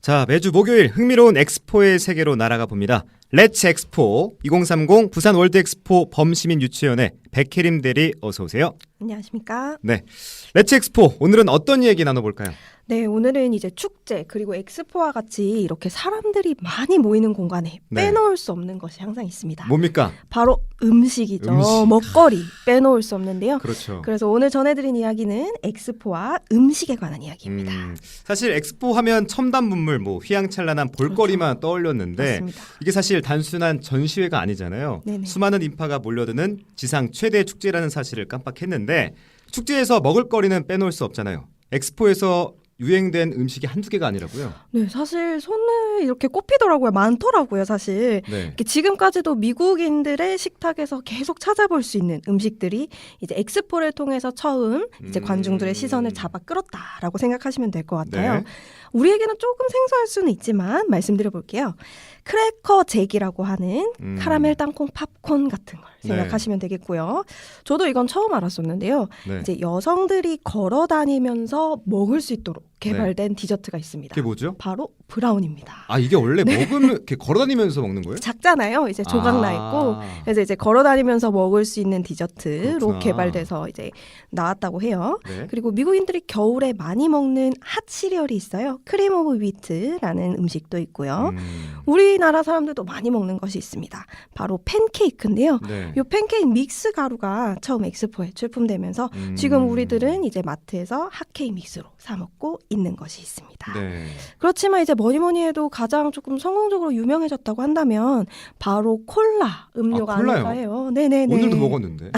자, 매주 목요일 흥미로운 엑스포의 세계로 날아가 봅니다. 렛츠 엑스포 2030 부산 월드 엑스포 범시민 유치원의 백혜림 대리 어서 오세요. 안녕하십니까? 네, 렛츠 엑스포 오늘은 어떤 이야기 나눠볼까요? 네, 오늘은 이제 축제 그리고 엑스포와 같이 이렇게 사람들이 많이 모이는 공간에 네. 빼놓을 수 없는 것이 항상 있습니다. 뭡니까? 바로 음식이죠. 음식. 먹거리 빼놓을 수 없는데요. 그렇죠. 그래서 오늘 전해드린 이야기는 엑스포와 음식에 관한 이야기입니다. 사실 엑스포 하면 첨단 문물, 휘황찬란한 볼거리만 떠올렸는데 맞습니다. 이게 사실 단순한 전시회가 아니잖아요. 네네. 수많은 인파가 몰려드는 지상 최대 축제라는 사실을 깜빡했는데 축제에서 먹을거리는 빼놓을 수 없잖아요. 엑스포에서 유행된 음식이 한두 개가 아니라고요. 네, 사실 손을 이렇게 꼽히더라고요. 많더라고요, 사실. 네. 이렇게 지금까지도 미국인들의 식탁에서 계속 찾아볼 수 있는 음식들이 이제 엑스포를 통해서 처음 이제 관중들의 시선을 잡아 끌었다라고 생각하시면 될 것 같아요. 네. 우리에게는 조금 생소할 수는 있지만 말씀드려 볼게요. 크래커 잭이라고 하는 카라멜 땅콩 팝콘 같은 걸 네. 생각하시면 되겠고요. 저도 이건 처음 알았었는데요. 네. 이제 여성들이 걸어 다니면서 먹을 수 있도록 개발된 디저트가 있습니다. 그게 뭐죠? 바로 브라운입니다. 아, 이게 원래 먹으면 이렇게 걸어다니면서 먹는 거예요? 작잖아요. 이제 조각 나 있고 그래서 이제 걸어 다니면서 먹을 수 있는 디저트로 그렇구나. 개발돼서 이제 나왔다고 해요. 네. 그리고 미국인들이 겨울에 많이 먹는 핫 시리얼이 있어요. 크림 오브 위트라는 음식도 있고요. 우리나라 사람들도 많이 먹는 것이 있습니다. 바로 팬케이크인데요. 네. 이 팬케이크 믹스 가루가 처음 엑스포에 출품되면서 지금 우리들은 이제 마트에서 핫케이크 믹스로 사 먹고 있는 것이 있습니다. 네. 그렇지만 이제 뭐니 해도 가장 조금 성공적으로 유명해졌다고 한다면 바로 콜라 음료가 콜라요? 아닐까 해요. 네네네. 오늘도 먹었는데.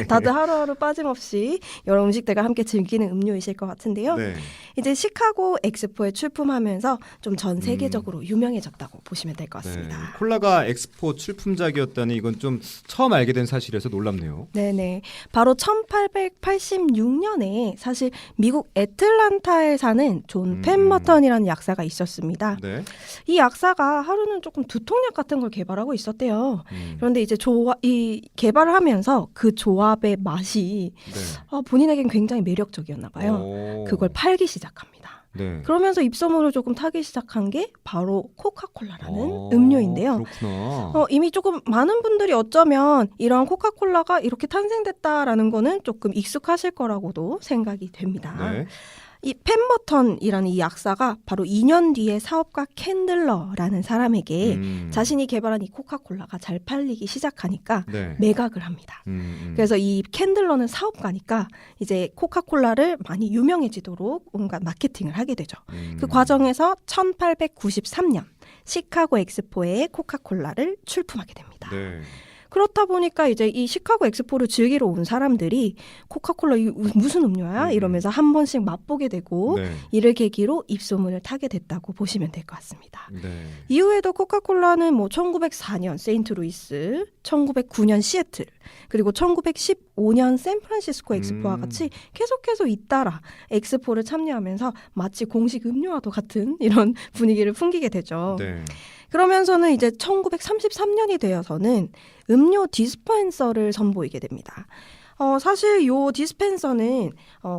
다들 하루하루 빠짐없이 여러 음식들과 함께 즐기는 음료이실 것 같은데요. 네. 이제 시카고 엑스포에 출품하면서 좀 전 세계적으로 유명해졌다고 보시면 될 것 네. 같습니다. 콜라가 엑스포 출품작이었다니 이건 좀 처음 알게 된 사실이어서 놀랍네요. 네네. 바로 1886년에 사실 미국 애틀란타에 사는 존 펜머턴이라는 약사가 있었습니다. 네. 이 약사가 하루는 조금 두통약 같은 걸 개발하고 있었대요. 그런데 이제 이 개발을 하면서 그 조합의 맛이 네. 본인에겐 굉장히 매력적이었나 봐요. 오. 그걸 팔기 시작합니다. 네. 그러면서 입소문을 조금 타기 시작한 게 바로 코카콜라라는 음료인데요. 그렇구나. 이미 조금 많은 분들이 어쩌면 이러한 코카콜라가 이렇게 탄생됐다라는 거는 조금 익숙하실 거라고도 생각이 됩니다. 네. 이 펜머턴이라는 이 약사가 바로 2년 뒤에 사업가 캔들러라는 사람에게 자신이 개발한 이 코카콜라가 잘 팔리기 시작하니까 네. 매각을 합니다. 그래서 이 캔들러는 사업가니까 이제 코카콜라를 많이 유명해지도록 뭔가 마케팅을 하게 되죠. 그 과정에서 1893년 시카고 엑스포에 코카콜라를 출품하게 됩니다. 네. 그렇다 보니까 이제 이 시카고 엑스포를 즐기러 온 사람들이 코카콜라 이 무슨 음료야? 이러면서 한 번씩 맛보게 되고 네. 이를 계기로 입소문을 타게 됐다고 보시면 될 것 같습니다. 네. 이후에도 코카콜라는 1904년 세인트루이스, 1909년 시애틀, 그리고 1915년 샌프란시스코 엑스포와 같이 계속해서 잇따라 엑스포를 참여하면서 마치 공식 음료와도 같은 이런 분위기를 풍기게 되죠. 네. 그러면서는 이제 1933년이 되어서는 음료 디스펜서를 선보이게 됩니다. 사실 이 디스펜서는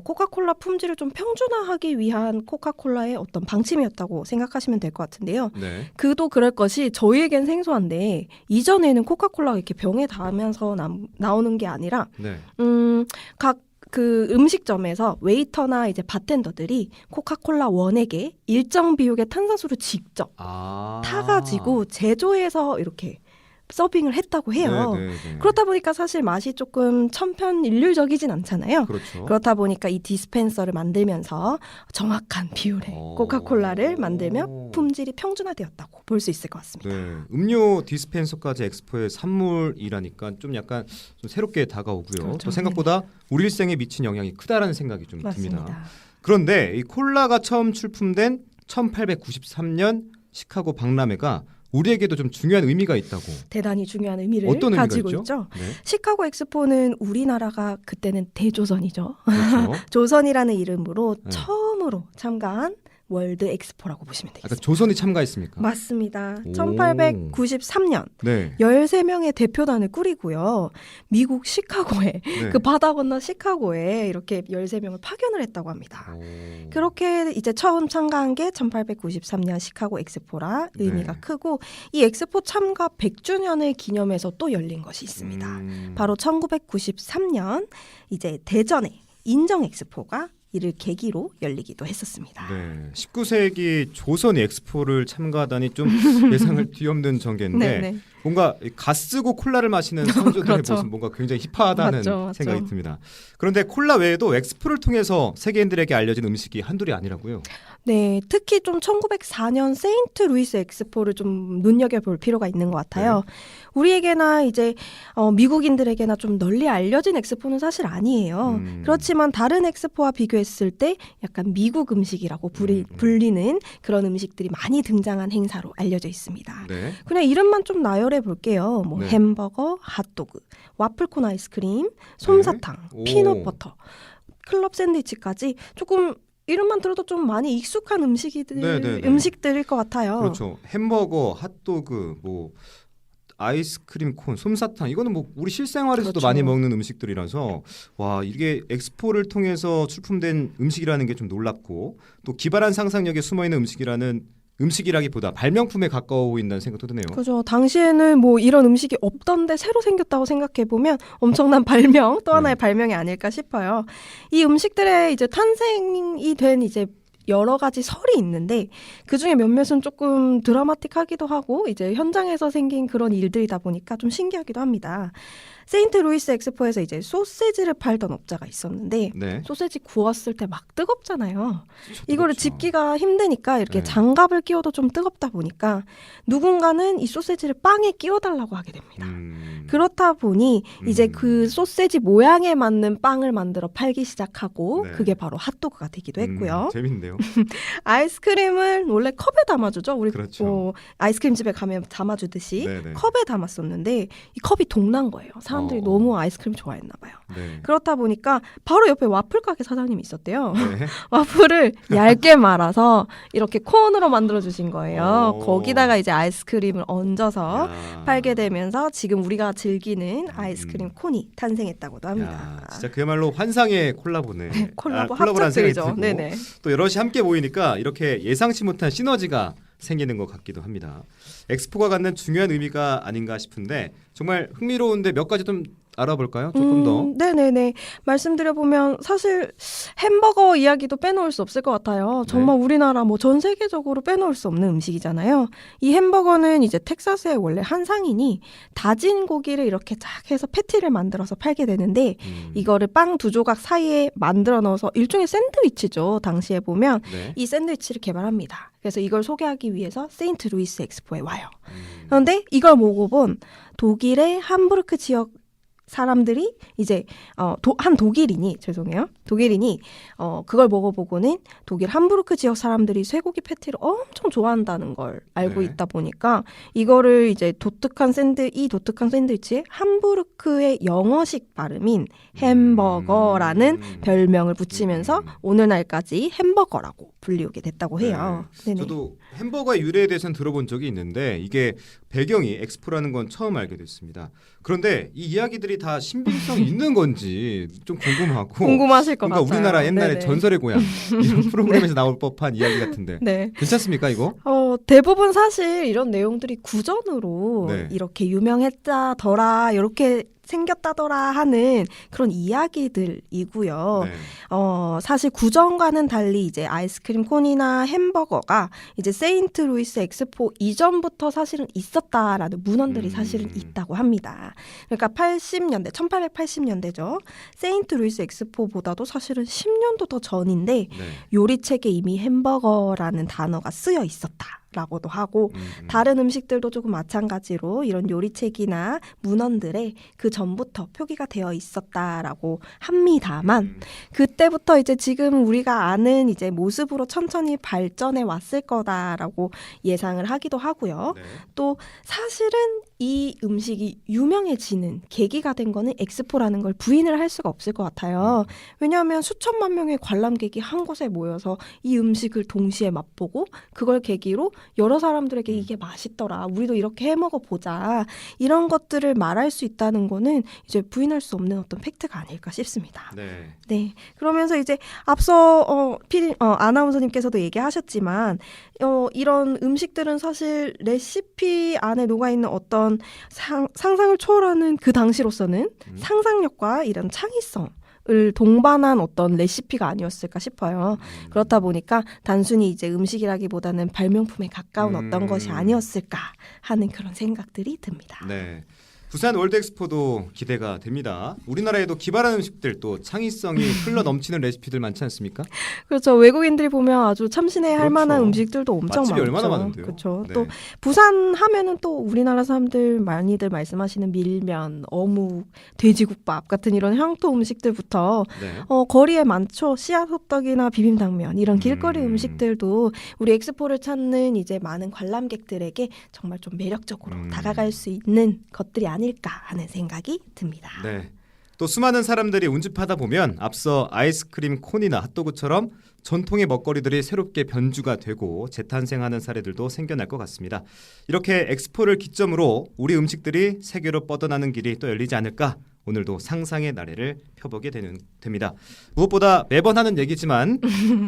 코카콜라 품질을 좀 평준화하기 위한 코카콜라의 어떤 방침이었다고 생각하시면 될 것 같은데요. 네. 그도 그럴 것이 저희에겐 생소한데 이전에는 코카콜라가 이렇게 병에 닿으면서 나오는 게 아니라 네. 각 그 음식점에서 웨이터나 이제 바텐더들이 코카콜라 원액에 일정 비율의 탄산수를 직접 타가지고 제조해서 이렇게 서빙을 했다고 해요. 네, 네, 네. 그렇다 보니까 사실 맛이 조금 천편일률적이진 않잖아요. 그렇죠. 그렇다 보니까 이 디스펜서를 만들면서 정확한 비율의 코카콜라를 만들며 품질이 평준화되었다고 볼 수 있을 것 같습니다. 네. 음료 디스펜서까지 엑스포의 산물이라니까 좀 약간 좀 새롭게 다가오고요. 그렇죠. 또 생각보다 우리 일생에 미친 영향이 크다라는 생각이 좀 맞습니다. 듭니다. 그런데 이 콜라가 처음 출품된 1893년 시카고 박람회가 우리에게도 좀 중요한 의미가 있다고. 대단히 중요한 의미를 어떤 의미가 가지고 있죠? 있죠. 네. 시카고 엑스포는 우리나라가 그때는 대조선이죠. 그렇죠. 조선이라는 이름으로 네. 처음으로 참가한 월드 엑스포라고 보시면 아까 되겠습니다. 조선이 참가했습니까? 맞습니다. 오. 1893년 네. 13명의 대표단을 꾸리고요. 미국 시카고에 네. 그 바다 건너 시카고에 이렇게 13명을 파견을 했다고 합니다. 오. 그렇게 이제 처음 참가한 게 1893년 시카고 엑스포라 의미가 네. 크고 이 엑스포 참가 100주년을 기념해서 또 열린 것이 있습니다. 바로 1993년 이제 대전에 인정 엑스포가 이를 계기로 열리기도 했었습니다. 네. 19세기 조선이 엑스포를 참가하다니 좀 예상을 뒤엎는 전개인데 네네. 뭔가 gas 쓰고 콜라를 마시는 선조들의 그렇죠. 모습 뭔가 굉장히 힙하다는 맞죠. 생각이 듭니다. 그런데 콜라 외에도 엑스포를 통해서 세계인들에게 알려진 음식이 한둘이 아니라고요. 네, 특히 좀 1904년 세인트 루이스 엑스포를 좀 눈여겨볼 필요가 있는 것 같아요. 우리에게나 이제 미국인들에게나 좀 널리 알려진 엑스포는 사실 아니에요. 그렇지만 다른 엑스포와 비교했을 때 약간 미국 음식이라고 불리는 그런 음식들이 많이 등장한 행사로 알려져 있습니다. 네. 그냥 이름만 좀 나열해 볼게요. 뭐 네. 햄버거, 핫도그, 와플콘 아이스크림, 솜사탕, 오. 피넛버터, 클럽 샌드위치까지 조금 이름만 들어도 좀 많이 익숙한 네네네. 음식들일 것 같아요. 그렇죠. 햄버거, 핫도그, 뭐 아이스크림 콘, 솜사탕 이거는 뭐 우리 실생활에서도 그렇죠. 많이 먹는 음식들이라서 와 이게 엑스포를 통해서 출품된 음식이라는 게 좀 놀랍고 또 기발한 상상력에 숨어있는 음식이라기보다 발명품에 가까워 보인다는 생각도 드네요. 그죠. 당시에는 뭐 이런 음식이 없던데 새로 생겼다고 생각해 보면 엄청난 발명, 또 하나의 발명이 아닐까 싶어요. 이 음식들의 이제 탄생이 된 이제 여러 가지 설이 있는데 그 중에 몇몇은 조금 드라마틱하기도 하고 이제 현장에서 생긴 그런 일들이다 보니까 좀 신기하기도 합니다. 세인트 루이스 엑스포에서 이제 소세지를 팔던 업자가 있었는데 네. 소세지 구웠을 때 막 뜨겁잖아요. 그렇죠. 이거를 집기가 힘드니까 이렇게 네. 장갑을 끼워도 좀 뜨겁다 보니까 누군가는 이 소세지를 빵에 끼워달라고 하게 됩니다. 그렇다 보니 이제 그 소세지 모양에 맞는 빵을 만들어 팔기 시작하고 네. 그게 바로 핫도그가 되기도 했고요. 재밌는데요. 아이스크림을 원래 컵에 담아주죠. 우리 그렇죠. 뭐 아이스크림 집에 가면 담아주듯이 네네. 컵에 담았었는데 이 컵이 동난 거예요. 사람들이 너무 아이스크림 좋아했나 봐요. 네. 그렇다 보니까 바로 옆에 와플 가게 사장님이 있었대요. 네. 와플을 얇게 말아서 이렇게 콘으로 만들어 주신 거예요. 오. 거기다가 이제 아이스크림을 얹어서 야. 팔게 되면서 지금 우리가 즐기는 아이스크림 콘이 탄생했다고도 합니다. 야, 진짜 그야말로 환상의 콜라보네. 콜라보 콜라보라는 생각이 합작들이죠. 들고 네네. 또 여럿이 함께 모이니까 이렇게 예상치 못한 시너지가 생기는 것 같기도 합니다. 엑스포가 갖는 중요한 의미가 아닌가 싶은데 정말 흥미로운데 몇 가지 좀 알아볼까요? 조금 더. 네네네. 말씀드려보면 사실 햄버거 이야기도 빼놓을 수 없을 것 같아요. 정말 우리나라 뭐 전 세계적으로 빼놓을 수 없는 음식이잖아요. 이 햄버거는 이제 텍사스의 원래 한 상인이 다진 고기를 이렇게 쫙 해서 패티를 만들어서 팔게 되는데 이거를 빵 두 조각 사이에 만들어 넣어서 일종의 샌드위치죠. 당시에 보면 네. 이 샌드위치를 개발합니다. 그래서 이걸 소개하기 위해서 세인트 루이스 엑스포에 와요. 그런데 이걸 먹어본 독일의 함부르크 지역 사람들이 이제 독일인이 그걸 먹어보고는 독일 함부르크 지역 사람들이 쇠고기 패티를 엄청 좋아한다는 걸 알고 네. 있다 보니까 이거를 이제 독특한 샌드위치에 함부르크의 영어식 발음인 햄버거라는 별명을 붙이면서 오늘날까지 햄버거라고 불리우게 됐다고 해요. 네. 네네. 저도 햄버거의 유래에 대해서는 들어본 적이 있는데 이게 배경이 엑스포라는 건 처음 알게 됐습니다. 그런데 이 이야기들이 다 신빙성이 있는 건지 좀 궁금하고 궁금하실 것 뭔가 같아요. 우리나라 옛날에 네네. 전설의 고향 이런 프로그램에서 나올 법한 이야기 같은데 네. 괜찮습니까 이거? 대부분 사실 이런 내용들이 구전으로 네. 이렇게 유명했다더라, 이렇게 생겼다더라 하는 그런 이야기들이고요. 네. 사실 구전과는 달리 이제 아이스크림 콘이나 햄버거가 이제 세인트 루이스 엑스포 이전부터 사실은 있었다라는 문헌들이 사실은 있다고 합니다. 그러니까 1880년대죠. 세인트 루이스 엑스포보다도 사실은 10년도 더 전인데 네. 요리책에 이미 햄버거라는 단어가 쓰여 있었다. 라고도 하고 다른 음식들도 조금 마찬가지로 이런 요리책이나 문헌들에 그 전부터 표기가 되어 있었다라고 합니다만 그때부터 이제 지금 우리가 아는 이제 모습으로 천천히 발전해 왔을 거다라고 예상을 하기도 하고요. 네. 또 사실은 이 음식이 유명해지는 계기가 된 거는 엑스포라는 걸 부인을 할 수가 없을 것 같아요. 왜냐하면 수천만 명의 관람객이 한 곳에 모여서 이 음식을 동시에 맛보고 그걸 계기로 여러 사람들에게 이게 맛있더라. 우리도 이렇게 해 먹어보자. 이런 것들을 말할 수 있다는 거는 이제 부인할 수 없는 어떤 팩트가 아닐까 싶습니다. 네. 네. 그러면서 이제 앞서 아나운서님께서도 얘기하셨지만 이런 음식들은 사실 레시피 안에 녹아있는 어떤 상상을 초월하는 그 당시로서는 상상력과 이런 창의성을 동반한 어떤 레시피가 아니었을까 싶어요. 그렇다 보니까 단순히 이제 음식이라기보다는 발명품에 가까운 어떤 것이 아니었을까 하는 그런 생각들이 듭니다. 네. 부산 월드엑스포도 기대가 됩니다. 우리나라에도 기발한 음식들 또 창의성이 흘러 넘치는 레시피들 많지 않습니까? 그렇죠. 외국인들이 보면 아주 참신해할 그렇죠. 만한 음식들도 엄청 맛집이 많죠. 얼마나 많은데요. 그렇죠. 네. 또 부산 하면은 또 우리나라 사람들 많이들 말씀하시는 밀면, 어묵, 돼지국밥 같은 이런 향토 음식들부터 네. 거리에 많죠. 씨앗호떡이나 비빔당면 이런 길거리 음식들도 우리 엑스포를 찾는 이제 많은 관람객들에게 정말 좀 매력적으로 다가갈 수 있는 것들이 아닐까 하는 생각이 듭니다. 네. 또 수많은 사람들이 운집하다 보면 앞서 아이스크림 콘이나 핫도그처럼 전통의 먹거리들이 새롭게 변주가 되고 재탄생하는 사례들도 생겨날 것 같습니다. 이렇게 엑스포를 기점으로 우리 음식들이 세계로 뻗어나는 길이 또 열리지 않을까? 오늘도 상상의 나래를 펴보게 됩니다. 무엇보다 매번 하는 얘기지만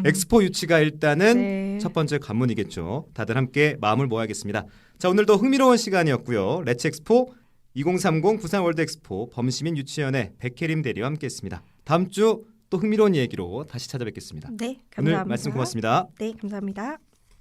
엑스포 유치가 일단은 네. 첫 번째 관문이겠죠. 다들 함께 마음을 모아야겠습니다. 자, 오늘도 흥미로운 시간이었고요. 레츠 엑스포 2030 부산 월드엑스포 범시민 유치원의 백혜림 대리와 함께했습니다. 다음 주 또 흥미로운 얘기로 다시 찾아뵙겠습니다. 네, 감사합니다. 오늘 말씀 고맙습니다. 네, 감사합니다.